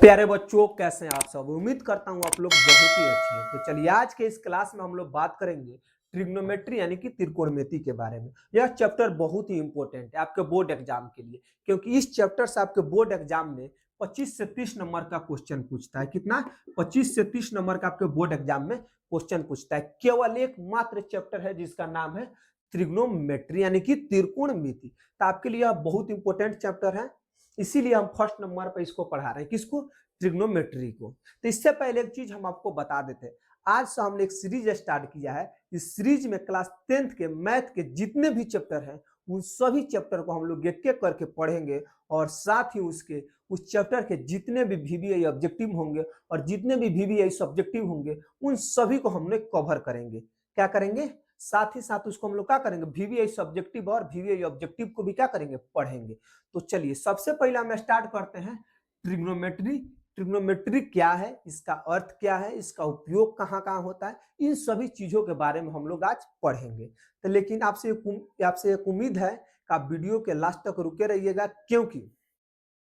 प्यारे बच्चों, कैसे हैं आप सब। उम्मीद करता हूं आप लोग बहुत ही अच्छे हैं। तो चलिए आज के इस क्लास में हम लोग बात करेंगे ट्रिग्नोमेट्री यानी कि त्रिकोणमिति के बारे में। यह चैप्टर बहुत ही इंपॉर्टेंट है आपके बोर्ड एग्जाम के लिए, क्योंकि इस चैप्टर से आपके बोर्ड एग्जाम में 25 से 30 नंबर का क्वेश्चन पूछता है। कितना? 25 से 30 नंबर का आपके बोर्ड एग्जाम में क्वेश्चन पूछता है। केवल एक मात्र चैप्टर है जिसका नाम है ट्रिग्नोमेट्री यानी कि त्रिकोणमिति। तो आपके लिए यह बहुत इंपॉर्टेंट चैप्टर है, इसीलिए हम फर्स्ट नंबर पर इसको पढ़ा रहे हैं। किसको? ट्रिग्नोमेट्री को। तो इससे पहले एक चीज हम आपको बता देते हैं, आज से हमने एक सीरीज स्टार्ट किया है। इस सीरीज में क्लास 10th के मैथ के जितने भी चैप्टर हैं उन सभी चैप्टर को हम लोग एक एक करके पढ़ेंगे, और साथ ही उसके उस चैप्टर के जितने भी VBI ऑब्जेक्टिव होंगे और जितने भी VBI सब्जेक्टिव होंगे उन सभी को हमने कवर करेंगे। क्या करेंगे? साथ ही साथ उसको हम लोग क्या करेंगे, VBI सब्जेक्टिव और VBI ऑब्जेक्टिव को भी क्या करेंगे, पढ़ेंगे। तो चलिए सबसे पहले हम स्टार्ट करते हैं ट्रिग्नोमेट्री। ट्रिग्नोमेट्री क्या है, इसका अर्थ क्या है, इसका उपयोग कहाँ कहाँ होता है, इन सभी चीजों के बारे में हम लोग आज पढ़ेंगे। तो लेकिन आपसे एक उम्मीद है कि आप वीडियो के लास्ट तक रुके रहिएगा, क्योंकि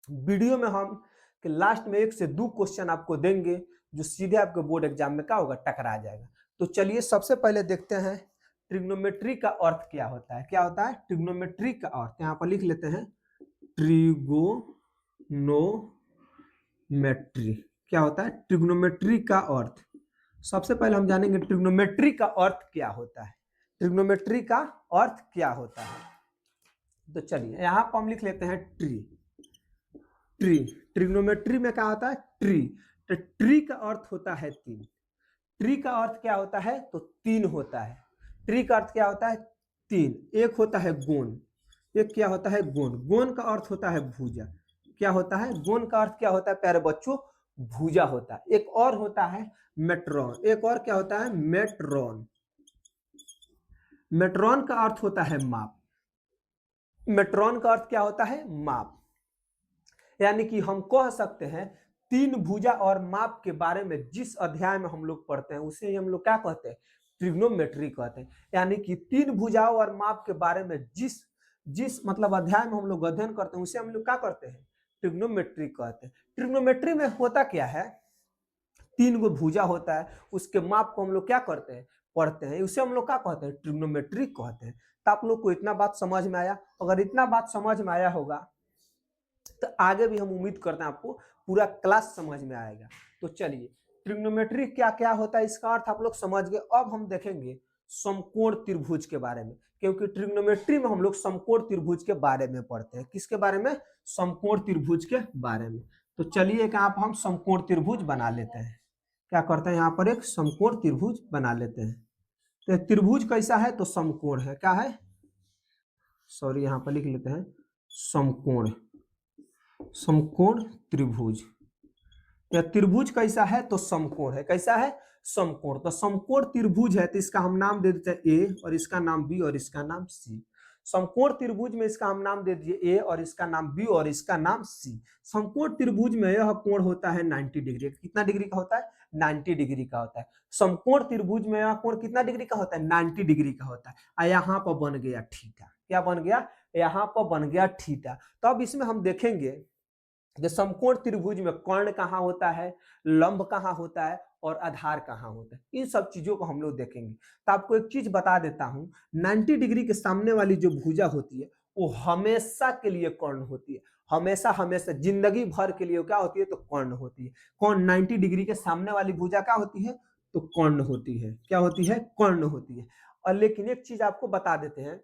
वीडियो में हम के लास्ट में 1 से 2 क्वेश्चन आपको देंगे जो सीधे आपके बोर्ड एग्जाम में क्या होगा, टकरा जाएगा। तो चलिए सबसे पहले देखते हैं ट्रिग्नोमेट्री का अर्थ क्या होता है। क्या होता है ट्रिग्नोमेट्री का अर्थ? यहाँ पर लिख लेते हैं ट्रिगोनोमेट्री। क्या होता है ट्रिग्नोमेट्री का अर्थ? सबसे पहले हम जानेंगे ट्रिग्नोमेट्री का अर्थ क्या होता है। ट्रिग्नोमेट्री का अर्थ क्या होता है? तो चलिए यहाँ पर हम लिख लेते हैं ट्री। ट्री, ट्रिग्नोमेट्री में क्या होता है? ट्री। तो ट्री का अर्थ होता है 3। ट्री का अर्थ क्या होता है? तो 3 होता है। ट्री का अर्थ क्या होता है? 3। एक होता है गोन। एक क्या होता है? गोन। गोन का अर्थ होता है भुजा। क्या होता है? गोन का अर्थ क्या होता है प्यारे बच्चों? भुजा होता है। एक और होता है मेट्रॉन। एक और क्या होता है? मेट्रॉन। मेट्रॉन का अर्थ होता है माप। मेट्रॉन का अर्थ क्या होता है? माप। यानी कि हम कह सकते हैं 3 भुजा और माप के बारे में जिस अध्याय में हम लोग पढ़ते हैं उसे हम लोग क्या कहते हैं? ट्रिग्नोमेट्री कहते हैं। यानी कि 3 भुजाओं और माप के बारे में जिस जिस मतलब अध्याय में हम लोग अध्ययन करते हैं उसे हम लोग क्या करते हैं? ट्रिग्नोमेट्री कहते हैं। ट्रिग्नोमेट्री में होता क्या है? 3 गो भुजा होता है, उसके माप को हम लोग क्या करते हैं? पढ़ते हैं। उसे हम लोग क्या कहते हैं? ट्रिग्नोमेट्री कहते हैं। तो आप लोग को इतना बात समझ में आया? अगर इतना बात समझ में आया होगा तो आगे भी हम उम्मीद करते हैं आपको पूरा क्लास समझ में आएगा। तो चलिए ट्रिग्नोमेट्री क्या क्या होता है इसका अर्थ आप लोग समझ गए। अब हम देखेंगे समकोण त्रिभुज के बारे में, क्योंकि ट्रिग्नोमेट्री में हम लोग समकोण त्रिभुज के बारे में पढ़ते हैं। किसके बारे में? समकोण त्रिभुज के बारे में। तो चलिए यहाँ पर हम समकोण त्रिभुज बना लेते हैं। क्या करते हैं? यहाँ पर एक समकोण त्रिभुज बना लेते हैं। तो त्रिभुज कैसा है? तो समकोण है। क्या है? सॉरी, यहाँ पर लिख लेते हैं समकोण। समकोण त्रिभुज। या त्रिभुज कैसा है? तो समकोण है। कैसा है? समकोण। तो समकोण त्रिभुज है तो इसका हम नाम दे देते हैं ए, और इसका नाम बी, और इसका नाम सी। समकोण त्रिभुज में इसका हम नाम दे दिए ए, और इसका नाम बी, और इसका नाम सी। समकोण त्रिभुज में यह कोण होता है 90 डिग्री। कितना डिग्री का होता है? 90 डिग्री का होता है। समकोण त्रिभुज में यह कोण कितना डिग्री का होता है? 90 डिग्री का होता है। और यहाँ पर बन गया थीटा। क्या बन गया? यहाँ पर बन गया थीटा। तो अब इसमें हम देखेंगे जो समकोण त्रिभुज में कर्ण कहाँ होता है, लंब कहाँ होता है, और आधार कहाँ होता है, इन सब चीजों को हम लोग देखेंगे। तो आपको एक चीज बता देता हूं, 90 डिग्री के सामने वाली जो भुजा होती है वो हमेशा के लिए कर्ण होती है। हमेशा हमेशा जिंदगी भर के लिए क्या होती है? तो कर्ण होती है। कौन? 90 डिग्री के सामने वाली भुजा क्या होती है? तो कर्ण होती है। क्या होती है? कर्ण होती है। और लेकिन एक चीज आपको बता देते हैं,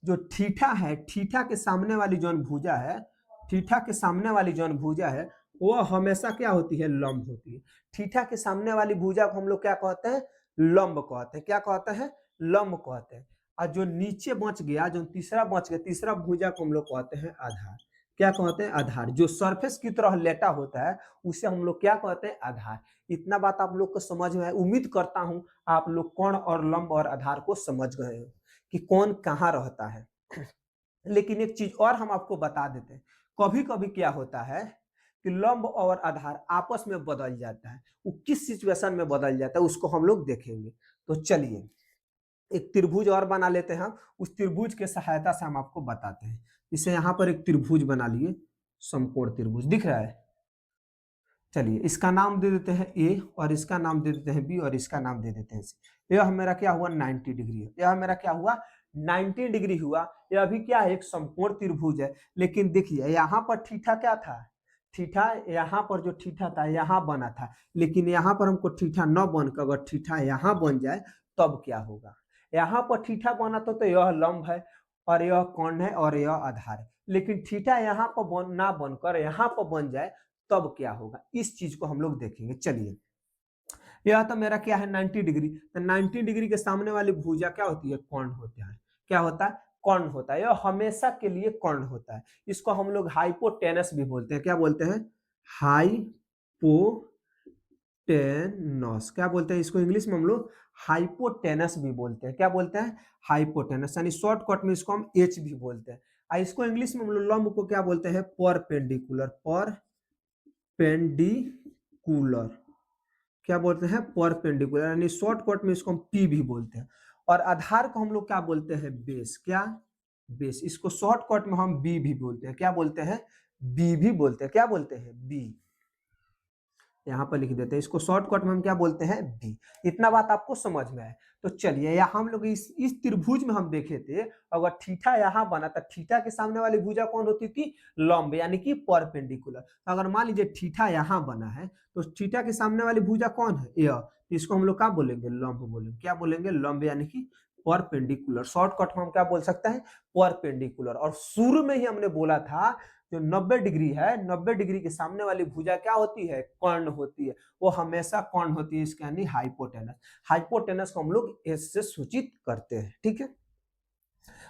जो थीटा है, थीटा के सामने वाली जो भुजा है, थीटा के सामने वाली जो भुजा है वो हमेशा क्या होती है? लंब होती है। थीटा के सामने वाली भुजा को हम लोग क्या कहते हैं? लंब कहते हैं। क्या कहते हैं? लंब कहते हैं। और जो नीचे बच गया, जो तीसरा बच गया, तीसरा भुजा को हम लोग कहते हैं आधार। क्या कहते हैं? आधार। जो सरफेस की तरह लेटा होता है उसे हम लोग क्या कहते हैं? आधार। इतना बात आप लोग को समझ में है। उम्मीद करता हूं आप लोग कोण और लंब और आधार को समझ गए हो कि कौन कहाँ रहता है। लेकिन एक चीज और हम आपको बता देते हैं, कभी कभी क्या होता है कि लंब और आधार आपस में बदल जाता है। वो किस सिचुएशन में बदल जाता है उसको हम लोग देखेंगे। तो चलिए एक त्रिभुज और बना लेते हैं हम, उस त्रिभुज के सहायता से हम आपको बताते हैं। इसे यहाँ पर एक त्रिभुज बना लिए, समकोण त्रिभुज दिख रहा है। चलिए इसका नाम दे देते हैं ए, और इसका नाम दे देते हैं बी, और इसका नाम दे देते हैं सी। यह मेरा क्या हुआ 90 डिग्री है, यह मेरा क्या हुआ 90 डिग्री हुआ। यह अभी क्या है एक समकोण त्रिभुज है, लेकिन देखिए यहाँ पर थीटा क्या था, थीटा यहाँ पर जो थीटा था यहाँ बना था, लेकिन यहाँ पर हमको थीटा न बनकर अगर थीटा यहाँ बन जाए तब क्या होगा। यहाँ पर थीटा बना तो यह लंब है और यह कोण है और यह आधार है, लेकिन थीटा यहाँ पर ना बनकर यहाँ पर बन जाए तब क्या होगा, इस चीज को हम लोग देखेंगे। चलिए यह तो मेरा क्या है 90 डिग्री, तो 90 डिग्री के सामने वाली भुजा क्या होती है, कोण होता है। क्या होता है, कोण होता है। यह हमेशा के लिए कोण होता है। इसको हम लोग हाइपोटेनस भी बोलते हैं। क्या बोलते हैं, हाइपोटेनस। क्या बोलते हैं इसको इंग्लिश में हम लोग हाइपोटेनस भी बोलते हैं। क्या बोलते हैं, हाइपोटेनस, यानी शॉर्टकट में इसको हम एच भी बोलते हैं। इसको इंग्लिश में हम लोग लंब को क्या बोलते हैं, परपेंडिकुलर। परपेंडिकुलर क्या बोलते हैं, परपेंडिकुलर, यानी शॉर्टकट में इसको हम पी भी बोलते हैं। और आधार को हम लोग क्या बोलते हैं, बेस। क्या, बेस। इसको शॉर्टकट में हम बी भी बोलते हैं। क्या बोलते हैं, बी भी बोलते हैं। क्या बोलते हैं, बी। यहाँ पर लिख देते हैं इसको शॉर्टकट में हम क्या बोलते हैं, बी। इतना बात आपको समझ में आए तो चलिए यहाँ हम लोग इस त्रिभुज में हम देखे थे, अगर थीटा यहाँ बना था, थीटा के सामने वाली भुजा कौन होती थी, लंब, यानी कि परपेंडिकुलर। अगर मान लीजिए थीटा यहाँ बना है तो थीटा के सामने वाली भुजा कौन है, यह। इसको हम लोग क्या बोलेंगे, लंब बोलेंगे। क्या बोलेंगे, लंब, यानी कि परपेंडिकुलर। शॉर्टकट में हम क्या बोल सकते हैं, परपेंडिकुलर। और शुरू में ही हमने बोला था जो 90 डिग्री है, 90 डिग्री के सामने वाली भुजा क्या होती है, कर्ण होती है। वो हमेशा कर्ण होती है, इसके यानी हाइपोटेनस। हाइपोटेनस को हम लोग एस से सूचित करते हैं, ठीक है।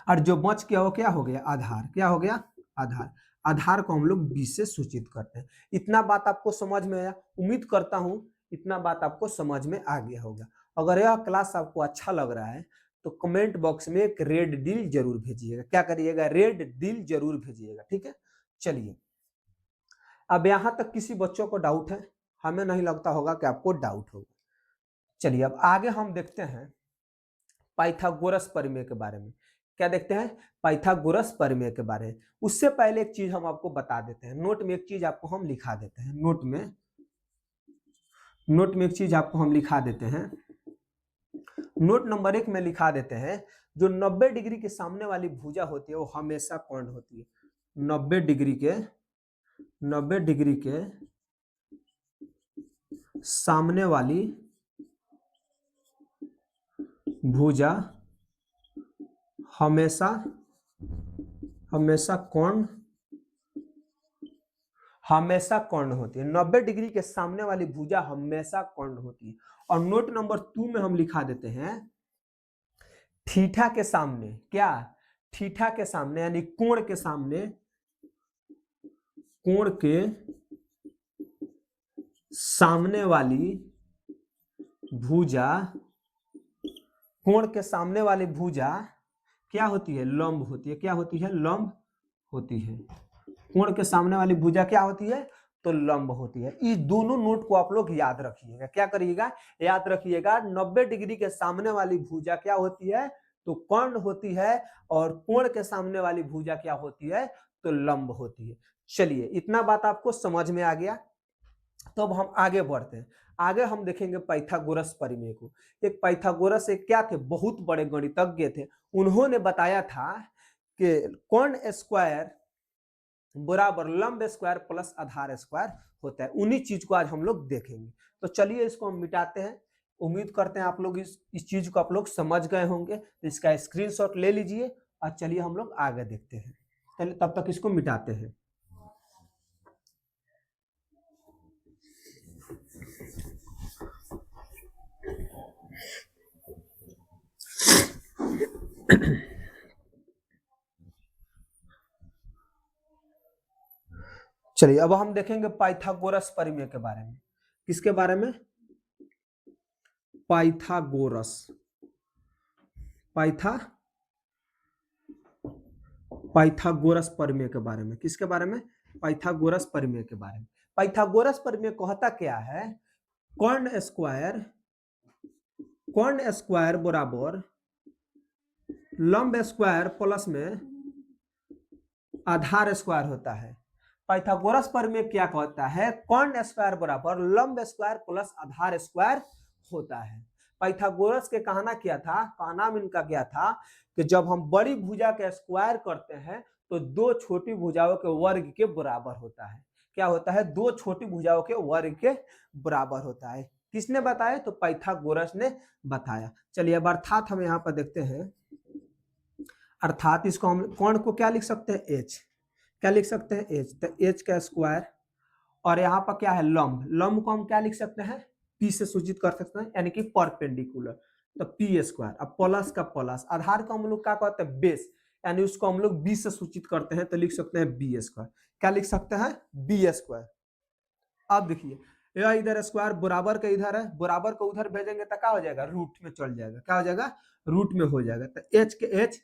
और जो बच गया वो क्या हो गया, आधार। क्या हो गया, आधार। आधार को हम लोग बी से सूचित करते हैं। इतना बात आपको समझ में आया, उम्मीद करता हूं इतना बात आपको समझ में आ गया होगा। अगर यह क्लास आपको अच्छा लग रहा है तो कमेंट बॉक्स में एक रेड दिल जरूर भेजिएगा। क्या करिएगा, रेड दिल जरूर भेजिएगा, ठीक है। चलिए अब यहां तक किसी बच्चों को डाउट है, हमें नहीं लगता होगा कि आपको डाउट होगा। चलिए अब आगे हम देखते हैं पाइथागोरस प्रमेय के बारे में। क्या देखते हैं, पाइथागोरस प्रमेय के बारे में। उससे पहले एक चीज हम आपको बता देते हैं, नोट में एक चीज आपको हम लिखा देते हैं, नोट में एक चीज आपको हम लिखा देते हैं। नोट नंबर 1 में लिखा देते हैं, जो 90 डिग्री के सामने वाली भुजा होती है वो हमेशा कर्ण होती है। 90 डिग्री के सामने वाली भुजा हमेशा कर्ण होती है। 90 डिग्री के सामने वाली भुजा हमेशा कर्ण होती है। और नोट नंबर 2 में हम लिखा देते हैं, थीटा के सामने, क्या, थीटा के सामने यानी कोण के सामने वाली भुजा, कोण के सामने वाली भुजा क्या होती है, लंब होती है। क्या होती है, लंब होती है। कोण के सामने वाली भुजा क्या होती है, तो लंब होती है। इस दोनों नोट को आप लोग याद रखिएगा। क्या करिएगा, याद रखिएगा। 90 डिग्री के सामने वाली भुजा क्या होती है, तो कर्ण होती है, और कोण के सामने वाली भुजा क्या होती है, तो लंब होती है। चलिए इतना बात आपको समझ में आ गया। तो अब हम आगे बढ़ते हैं। आगे हम देखेंगे पाइथागोरस प्रमेय को। एक पाइथागोरस एक क्या थे, बहुत बड़े गणितज्ञ थे। उन्होंने बताया था कि कर्ण स्क्वायर बराबर लंब स्क्वायर प्लस आधार स्क्वायर होता है। उन्हीं चीज को आज हम लोग देखेंगे। तो चलिए इसको हम मिटाते हैं। उम्मीद करते हैं आप लोग इस चीज को आप लोग समझ गए होंगे। तो इसका स्क्रीनशॉट ले लीजिए और चलिए हम लोग आगे देखते हैं। चलिए तब तक इसको मिटाते हैं। चलिए अब हम देखेंगे पाइथागोरस प्रमेय के बारे में। किसके बारे में, पाइथागोरस प्रमेय के बारे में। किसके बारे में, पाइथागोरस प्रमेय के बारे में। पाइथागोरस प्रमेय कहता क्या है, कर्ण स्क्वायर बराबर लंब स्क्वायर प्लस में आधार स्क्वायर होता है। पाइथागोरस प्रमेय क्या कहता है, कर्ण स्क्वायर बराबर लंब स्क्वायर प्लस आधार स्क्वायर होता है। पाइथागोरस के कहना क्या था, कहना इनका क्या था कि जब हम बड़ी भुजा के स्क्वायर करते हैं तो दो छोटी भुजाओं के वर्ग के बराबर होता है। क्या होता है, दो छोटी भुजाओं के वर्ग के बराबर होता है। किसने बताया, तो पाइथागोरस ने बताया। चलिए अब अर्थात हम यहाँ पर देखते हैं, अर्थात इसको हम कर्ण को क्या लिख सकते हैं, एच, क्या लिख सकते हैं, एच, तो एच का स्क्वायर, और यहाँ पर क्या है लंब, लंब को हम क्या लिख सकते हैं, पी से सूचित कर सकते हैं, यानी कि परपेंडिकुलर, तो पी स्क्वायर। अब प्लस का प्लस, आधार को हम लोग क्या कहते हैं, बेस, यानी उसको हम लोग बी से सूचित करते हैं, तो लिख सकते हैं बी स्क्वायर। क्या लिख सकते हैं, बी स्क्वायर। अब देखिए यह इधर स्क्वायर बराबर का इधर है, बराबर को उधर भेजेंगे तो क्या हो जाएगा, रूट में चल जाएगा, क्या हो जाएगा, रूट में हो जाएगा। तो एच के एच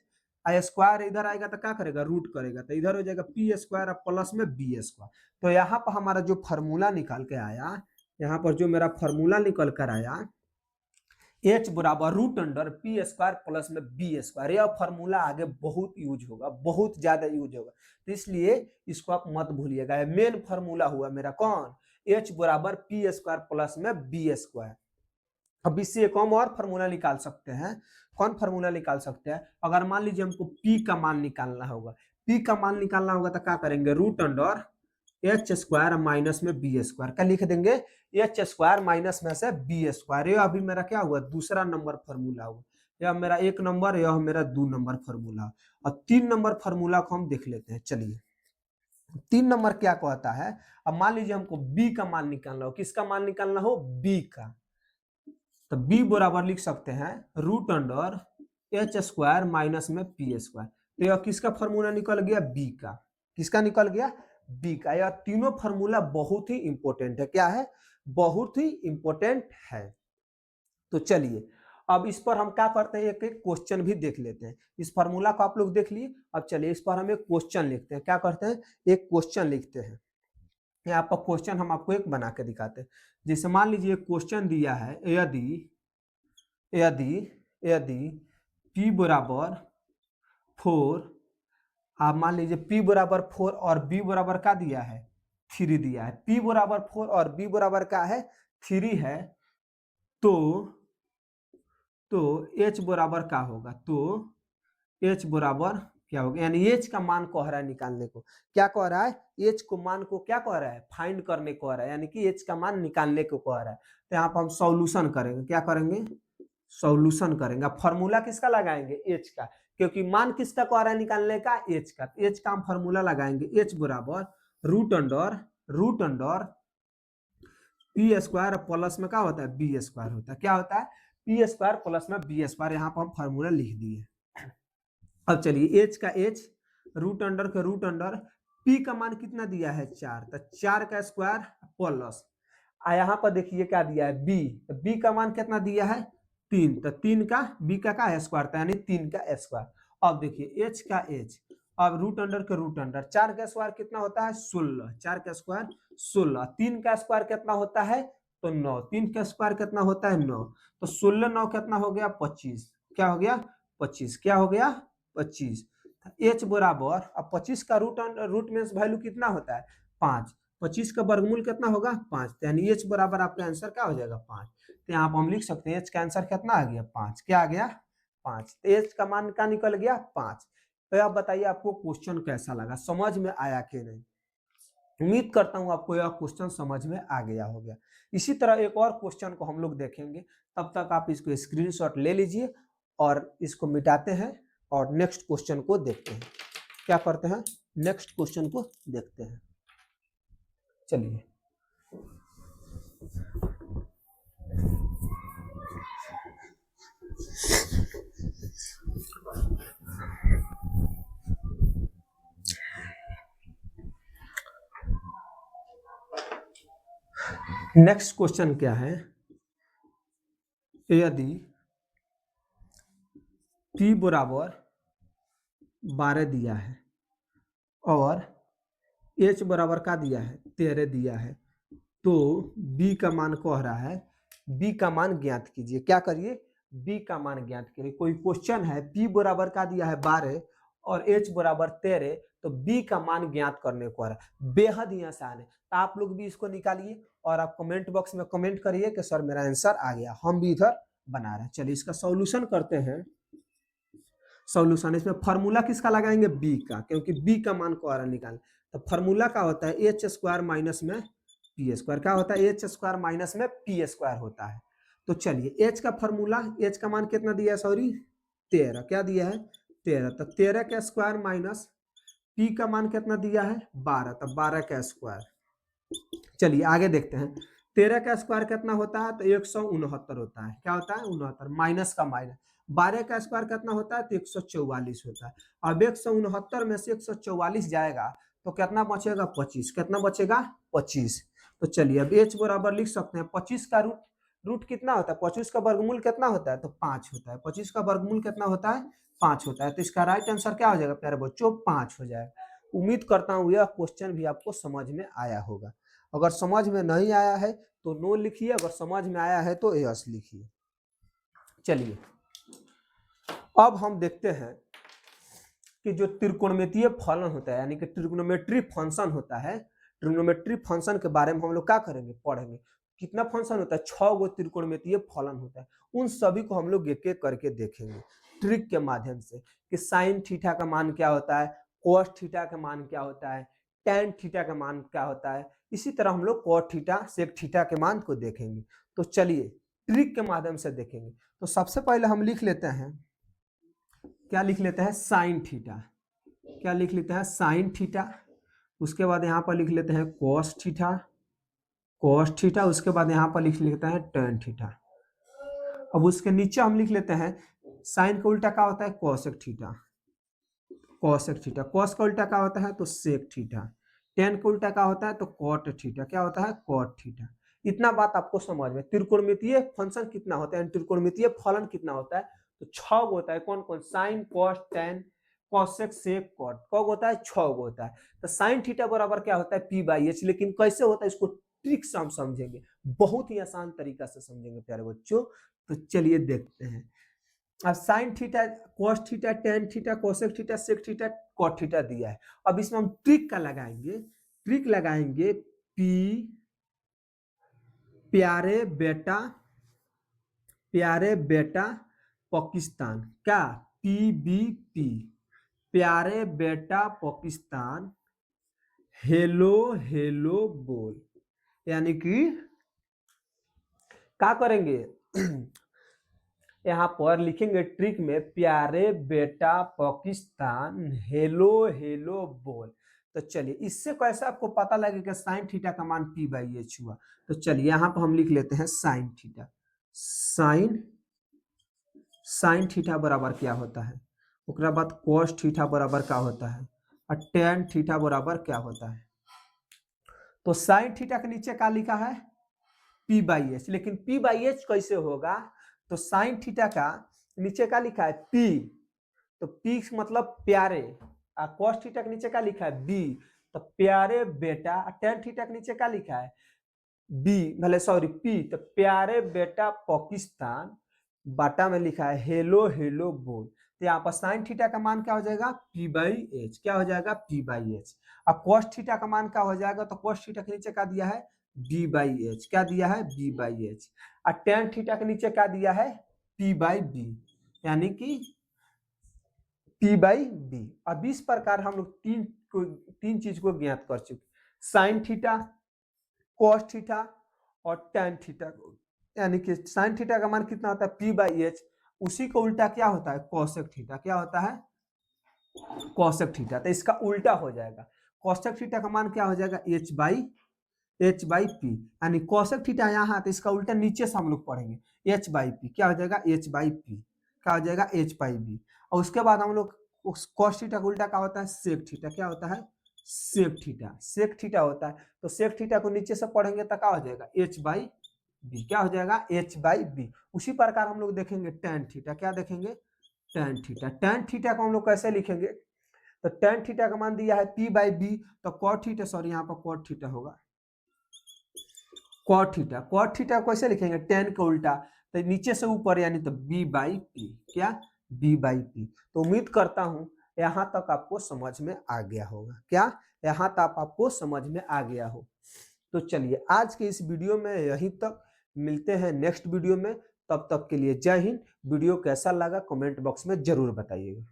स्क्वायर इधर आएगा तो क्या करेगा, रूट करेगा, तो इधर हो जाएगा पी स्क्वायर प्लस में बी स्क्वायर। तो यहाँ पर हमारा जो फॉर्मूला निकाल के आया, यहाँ पर जो मेरा फॉर्मूला निकल कर आया, एच बराबर root under P square plus में बी स्क्वायर, यह फॉर्मूला आगे बहुत यूज होगा, बहुत ज्यादा यूज होगा, तो इसलिए इसको आप मत भूलिएगा। मेन फॉर्मूला हुआ मेरा कौन, एच बराबर पी स्क्वायर प्लस में बी स्क्वायर। अब इससे एक हम और फॉर्मूला निकाल सकते हैं। कौन फॉर्मूला निकाल सकते हैं, अगर मान लीजिए हमको पी का मान निकालना होगा, पी का मान निकालना होगा तो क्या करेंगे, root under H square minus में बी स्क्वायर, क्या लिख देंगे, एच स्क्वायर माइनस में से बी स्क्वायर। ये अभी मेरा क्या हुआ, दूसरा नंबर फॉर्मूला हुआ, यह मेरा एक नंबर, यह मेरा 2 नंबर फॉर्मूला। और 3 नंबर फॉर्मूला को हम देख लेते हैं। चलिए 3 नंबर क्या कहता है, अब मान लीजिए हमको बी का मान निकालना हो, किसका मान निकालना हो, बी का, तो बी बराबर लिख सकते हैं root under H square minus में पी स्क्वायर। तो यह किसका फॉर्मूला निकल गया, बी का, किसका निकल गया, बी का। यह तीनों फॉर्मूला बहुत ही इंपॉर्टेंट है, क्या है, बहुत ही इंपॉर्टेंट है। तो चलिए अब इस पर हम क्या करते हैं, एक एक क्वेश्चन भी देख लेते हैं। इस फॉर्मूला को आप लोग देख लिए, अब चलिए इस पर हम एक क्वेश्चन लिखते हैं। क्या करते हैं, एक क्वेश्चन लिखते हैं। यहाँ पर क्वेश्चन हम आपको एक बना के दिखाते हैं। जैसे मान लीजिए क्वेश्चन दिया है, यदि यदि यदि p बराबर 4, आप मान लीजिए p बराबर 4 और b बराबर क्या दिया है, 3 दिया है, p बराबर 4 और b बराबर क्या है, 3 है, तो h बराबर क्या होगा, तो h बराबर क्या होगा, यानी h का मान कह रहा है निकालने को, क्या कह रहा है, h को मान को क्या कह रहा है, फाइंड करने को कह रहा है, यानी कि h का मान निकालने को कह रहा है। तो यहाँ पर हम सॉल्यूशन करेंगे, क्या करेंगे, सॉल्यूशन करेंगे। फॉर्मूला किसका लगाएंगे, एच का, क्योंकि मान किसका कह रहा है निकालने का, एच का। एच का हम फॉर्मूला लगाएंगे, एच बराबर root under P square plus में क्या होता है, बी स्क्वायर होता है, क्या होता है, पी स्क्वायर प्लस में बी स्क्वायर। यहाँ पर हम फॉर्मूला लिख दिए। अब चलिए एच का एच, रूट अंडर का रूट अंडर, पी का मान कितना दिया है, 4, तो 4 का स्क्वायर प्लस, यहाँ पर देखिए क्या दिया है, बी, तो बी का मान कितना दिया है, 3, तो 3 का बी का स्क्वायर था, यानी 3 का स्क्वायर। अब देखिए एच का एच, अब रूट अंडर के रूट अंडर, 4 का स्क्वायर कितना होता है, 16, 4 का स्क्वायर 16, 3 का स्क्वायर कितना होता है, तो 9, 3 का स्क्वायर कितना होता है, 9, तो 16 9 कितना हो गया, 25, क्या हो गया, 25, क्या हो गया, 25। एच बराबर, अब 25 का रूट में वैल्यू कितना होता है, 5, 25 का वर्गमूल कितना होगा, 5, यानी एच बराबर आपका आंसर क्या हो जाएगा, 5। तो यहाँ पर हम लिख सकते हैं एच का आंसर कितना आ गया, 5, क्या आ गया, 5। तो एच का मान क्या निकल गया, 5। तो आप बताइए आपको क्वेश्चन कैसा लगा, समझ में आया कि नहीं। उम्मीद करता हूं आपको यह क्वेश्चन समझ में आ गया होगा। इसी तरह एक और क्वेश्चन को हम लोग देखेंगे, तब तक आप इसको स्क्रीनशॉट ले लीजिए और इसको मिटाते हैं और नेक्स्ट क्वेश्चन को देखते हैं। क्या करते हैं, नेक्स्ट क्वेश्चन को देखते हैं। चलिए नेक्स्ट क्वेश्चन क्या है, यदि p बराबर 12 दिया है और h बराबर का दिया है, 13 दिया है, तो b का मान कह रहा है, b का मान ज्ञात कीजिए। क्या करिए, b का मान ज्ञात करिए। कोई क्वेश्चन है, p बराबर का दिया है 12 और h बराबर 13, तो बी का मान ज्ञात करने को आ रहा है। बेहद ही आसान है, तो आप लोग भी इसको निकालिए और आप कमेंट बॉक्स में कमेंट करिए कि सर मेरा आंसर आ गया। हम भी इधर बना रहे हैं। चलिए इसका सॉल्यूशन करते हैं। सॉल्यूशन इसमें फार्मूला किसका लगाएंगे, बी का, क्योंकि बी का मान को आ रहा है निकाल। तो फार्मूला क्या होता है, एच स्क्वायर माइनस में पी स्क्वायर। क्या होता है, एच स्क्वायर माइनस में पी स्क्वायर होता है। तो चलिए एच का फार्मूला, एच का मान कितना दिया है, सॉरी 13, क्या दिया है 13, तो 13 का स्क्वायर माइनस पी का मान कितना दिया है 12, तो 12 का स्क्वायर। चलिए आगे देखते हैं, 13 का स्क्वायर कितना होता है, तो 169 होता है। क्या होता है 69, माइनस का माइनस। 12 का स्क्वायर कितना होता है, तो 144 होता है। अब 169 में से 144 जाएगा तो कितना बचेगा 25, कितना बचेगा 25। तो चलिए अब एच बराबर लिख सकते हैं 25 का रूट, रूट कितना होता है, 25 का वर्गमूल कितना होता है, तो 5 होता है। 25 का वर्गमूल कितना होता है, 5 होता है। तो इसका राइट आंसर क्या हो जाएगा प्यारे बच्चों, 5 हो जाएगा। उम्मीद करता हूँ यह क्वेश्चन भी आपको समझ में आया होगा। अगर समझ में नहीं आया है तो नो लिखिए, अगर समझ में आया है तो यस लिखिए। चलिए अब हम देखते हैं कि जो त्रिकोणमितीय फलन होता है, यानी कि ट्रिग्नोमेट्री फंक्शन होता है, ट्रिग्नोमेट्री फंक्शन के बारे में हम लोग क्या करेंगे, पढ़ेंगे। कितना फंक्शन होता है, 6 गो त्रिकोणमितीय फलन होता है। उन सभी को हम लोग एक एक करके देखेंगे ट्रिक के माध्यम से, कि साइन थीटा का मान क्या होता है, कोस थीटा का मान क्या होता है, टेन थीटा का मान क्या होता है। इसी तरह हम लोग कोस थीटा सेक थीटा के मान को देखेंगे। तो चलिए ट्रिक के माध्यम से देखेंगे। तो सबसे पहले हम लिख लेते हैं, क्या लिख लेते हैं, साइन थीटा। क्या लिख लेते हैं, साइन थीटा। उसके बाद यहाँ पर लिख लेते हैं कोस थीटा, कोस थीटा। उसके बाद यहाँ पर लिख लेते हैं टेन थीटा। अब उसके नीचे हम लिख लेते हैं, साइन का उल्टा क्या होता है, कोसेक थीटा, कोसेक थीटा। कोस का उल्टा क्या होता है, तो सेक थीटा। टेन का उल्टा क्या होता है, तो कॉट थीटा। क्या होता है, कॉट थीटा। इतना बात आपको समझ में। त्रिकोणमितीय फंक्शन कितना होता है, त्रिकोणमितीय फलन कितना होता है, तो 6 होता है। कौन कौन, sine cos tan cosec sec cot, कब होता है 6 होता है। तो साइन थीटा बराबर क्या होता है, पी बाई एच। लेकिन कैसे होता है इसको ट्रिक से हम समझेंगे, बहुत ही आसान तरीका से समझेंगे प्यारे बच्चों। तो चलिए देखते हैं। अब sine theta cos theta tan theta cosec theta sec theta cot theta दिया है। अब इसमें हम ट्रिक का लगाएंगे, ट्रिक लगाएंगे पी प्यारे बेटा, प्यारे बेटा पाकिस्तान। क्या, PBP, प्यारे बेटा पाकिस्तान, हेलो हेलो बोल। यानी कि क्या करेंगे यहाँ पर लिखेंगे ट्रिक में, प्यारे बेटा पाकिस्तान हेलो हेलो बोल। तो चलिए इससे कैसे आपको पता लगेगा साइन थीटा का मान पी बाई एच हुआ। तो चलिए यहाँ पर हम लिख लेते हैं sine theta. Sine, sine theta बराबर क्या होता है, उसके बाद कोस थीटा बराबर क्या होता है, और टेन थीटा बराबर क्या होता है। तो साइन थीटा के नीचे क्या लिखा है, पी बाई एच। लेकिन पी बाई एच कैसे होगा, तो साइन थीटा का नीचे क्या लिखा है, पी, तो पी मतलब प्यारे, और कोस थीटा के नीचे क्या लिखा है, बी, तो प्यारे बेटा। टेन थीटा के नीचे क्या लिखा है, बी, भले सॉरी पी, तो प्यारे बेटा पाकिस्तान, बाटा में लिखा है हेलो हेलो बोल। तो यहाँ पर साइन थीटा का मान क्या हो जाएगा, पी बाई एच। क्या हो जाएगा, पी बाई एच। अब कोस थीटा का मान क्या हो जाएगा, तो कोस थीटा के नीचे क्या दिया है, बी बाई एच। क्या दिया है, बी बाई एच। और टेन थीटा के नीचे क्या दिया है, पी बाई बी, यानी कि पी बाई बी। अब इस प्रकार हम लोग तीन चीज को ज्ञात कर चुके, साइन थीटा, कोस थीटा और टेन थीटा को। यानी कि साइन थीटा का मान कितना होता है, पी बाई एच। उसी को उल्टा क्या होता है, कोसेक थीटा। क्या होता है, कोसेक थीटा। तो इसका उल्टा हो जाएगा, कोसेक थीटा का मान क्या हो जाएगा, एच बाई पी। यानी कोसेक थीटा यहाँ, तो इसका उल्टा नीचे से हम लोग पढ़ेंगे, एच बाई पी। क्या हो जाएगा, एच बाई पी। क्या हो जाएगा, एच बाई बी। और उसके बाद हम लोग कोस थीटा का उल्टा क्या होता है, सेक थीटा। क्या होता है, सेक थीटा। सेक थीटा होता है, तो सेक थीटा को नीचे से पढ़ेंगे तो क्या हो जाएगा, एच बाई बी। क्या हो जाएगा, एच बाई बी। उसी प्रकार हम लोग देखेंगे टेन थीटा। क्या देखेंगे, टेन थीटा। टेन थीटा को हम लोग कैसे लिखेंगे, तो टेन थीटा का मान दिया है पी बाई बी, तो कॉट थीटा, सॉरी यहाँ पर कॉट थीटा होगा, कॉट थीटा। कॉट थीटा कैसे लिखेंगे, टेन का उल्टा, तो नीचे से ऊपर, यानी तो बी बाई पी। क्या, बी बाई पी। तो उम्मीद करता हूं यहाँ तक आपको समझ में आ गया होगा। क्या यहाँ तक आपको समझ में आ गया हो? तो चलिए आज के इस वीडियो में यहीं तक, मिलते हैं नेक्स्ट वीडियो में। तब तक के लिए जय हिंद। वीडियो कैसा लगा कमेंट बॉक्स में जरूर बताइएगा।